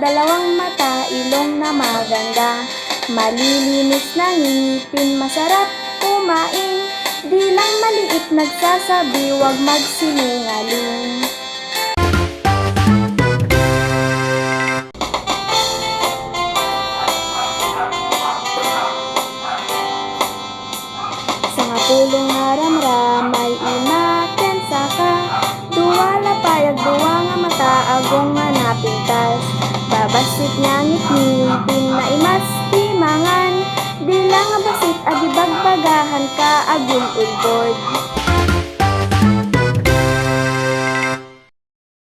dalawang mata, ilong na maganda, malilinis na ngipin, masarap kumain. Di lang maliit nagsasabi, wag magsinungaling. Sa ngapulong ngaramram may inaken saka, duwala payag duwa nga mata, agong nga napintas. Babasit nga ngipin na imas timangan, di lang basit agibagpagahan ka aging ulbod.